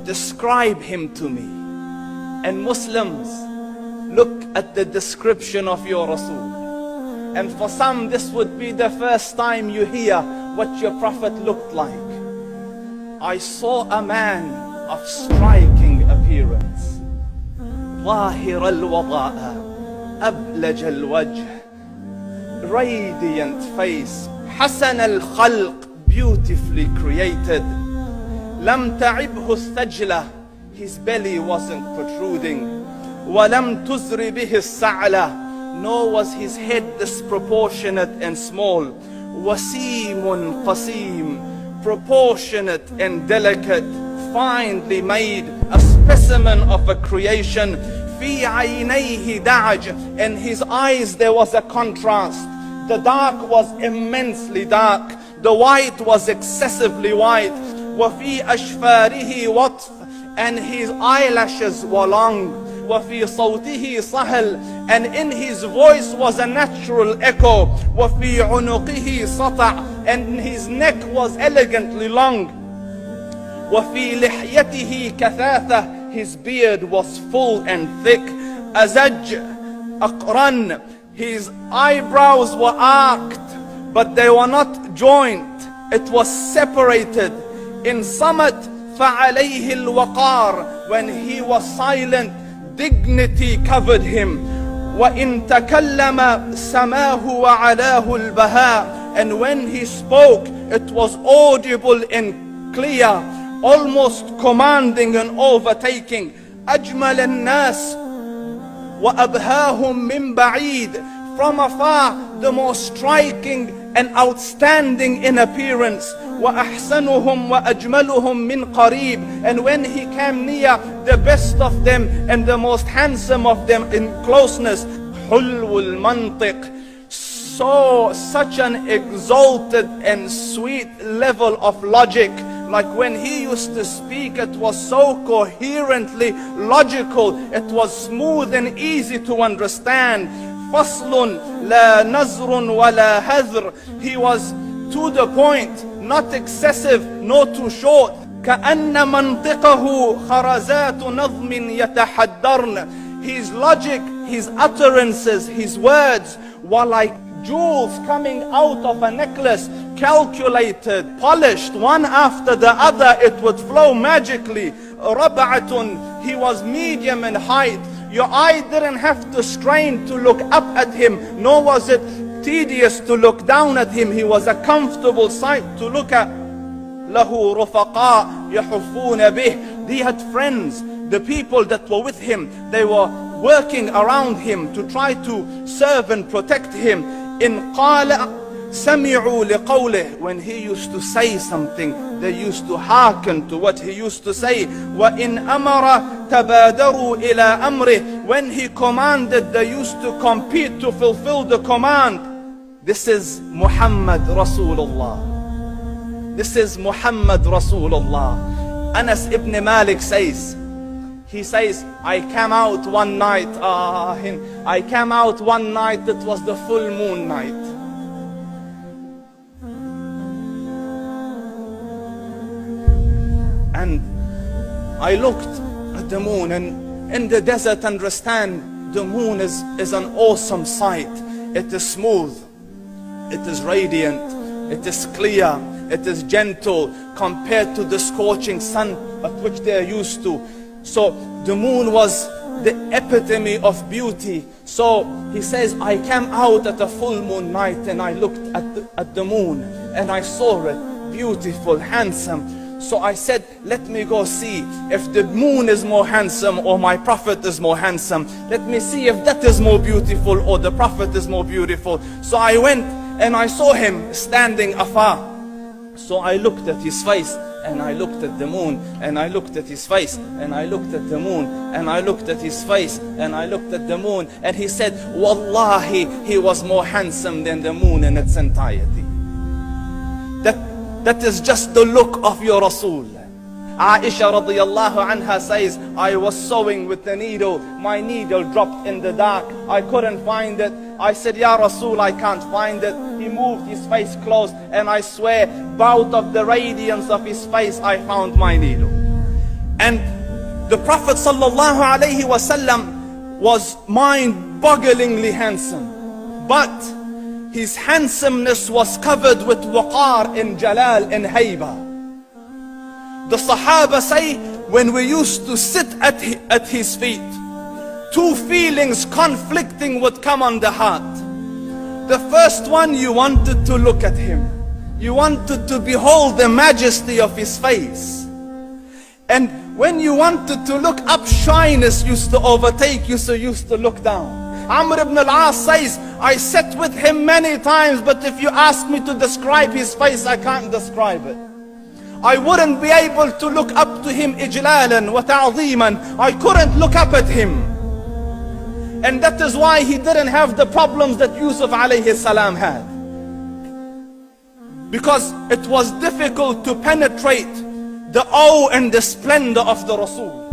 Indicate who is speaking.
Speaker 1: Describe him to me. And Muslims, look at the description of your Rasul. And for some, this would be the first time you hear what your Prophet looked like. I saw a man of striking appearance. ظاهر الوضاء أبلج الوجه, radiant face, حسن الخلق, beautifully created. لم تعبه الثجلة, his belly wasn't protruding. ولم تزر به السعلة, nor was his head disproportionate and small. وسيم قسيم, proportionate and delicate, finely made, a specimen of a creation. في عينيه دعج, in his eyes there was a contrast. The dark was immensely dark, the white was excessively white. وفي أشفاره وطف, and his eyelashes were long. وفي صوته صهل, and in his voice was a natural echo. وفي عنقه سطع, and his neck was elegantly long. وفي لحيته كثاثة, his beard was full and thick. أزج أقرن, his eyebrows were arched, but they were not joined, it was separated. In Samat فعليه الوقار, when he was silent, dignity covered him. وإن تكلم سماه وعلاه البهاء, and when he spoke, it was audible and clear, almost commanding and overtaking. أجمل الناس وأبهاهم من بعيد, from afar the most striking and outstanding in appearance. وأحسنهم وأجملهم من قريب, and when he came near, the best of them and the most handsome of them in closeness. حلو المنطق, such an exalted and sweet level of logic. Like when he used to speak, it was so coherently logical, it was smooth and easy to understand. فصل لا نزر ولا هذر, he was to the point, not excessive nor too short. كأن منطقه خرزات نظم يتحدرن, his logic, his utterances, his words were like jewels coming out of a necklace, calculated, polished, one after the other, it would flow magically. ربعة, he was medium in height. Your eye didn't have to strain to look up at him, nor was it tedious to look down at him. He was a comfortable sight to look at. له رفقاء يحفون به, he had friends, the people that were with him, they were working around him to try to serve and protect him. إن قال سمعوا لقوله, when he used to say something, they used to hearken to what he used to say. وإن أمر تبادروا إلى أمره, when he commanded, they used to compete to fulfill the command. This is Muhammad Rasulullah. This is Muhammad Rasulullah. Anas ibn Malik says, he says, I came out one night, I came out one night, it was the full moon night. And I looked at the moon, and in the desert, understand, the moon is an awesome sight. It is smooth, it is radiant, it is clear, it is gentle compared to the scorching sun at which they are used to. So the moon was the epitome of beauty. So he says, I came out at a full moon night and I looked at the moon and I saw it beautiful, handsome. So I said, let me go see if the moon is more handsome or my Prophet is more handsome. Let me see if that is more beautiful or the Prophet is more beautiful. So I went and I saw him standing afar. So I looked at his face and I looked at the moon, and I looked at his face, and I looked at the moon, and I looked at his face, and I looked at the moon, and he said, Wallahi, he was more handsome than the moon in its entirety. That is just the look of your Rasul. Aisha radiyallahu anha says, I was sewing with the needle. My needle dropped in the dark. I couldn't find it. I said, Ya Rasul, I can't find it. He moved his face close, and I swear, out of the radiance of his face, I found my needle. And the Prophet sallallahu alaihi wasallam was mind-bogglingly handsome, but his handsomeness was covered with waqar and jalal and hayba. The Sahaba say, when we used to sit at his feet, two feelings conflicting would come on the heart. The first one, you wanted to look at him. You wanted to behold the majesty of his face. And when you wanted to look up, shyness used to overtake you, so you used to look down. Amr ibn al-As says, I sat with him many times, but if you ask me to describe his face, I can't describe it. I wouldn't be able to look up to him ijlalan wa ta'zeeman. I couldn't look up at him. And that is why he didn't have the problems that Yusuf alayhi salam had. Because it was difficult to penetrate the awe and the splendor of the Rasul.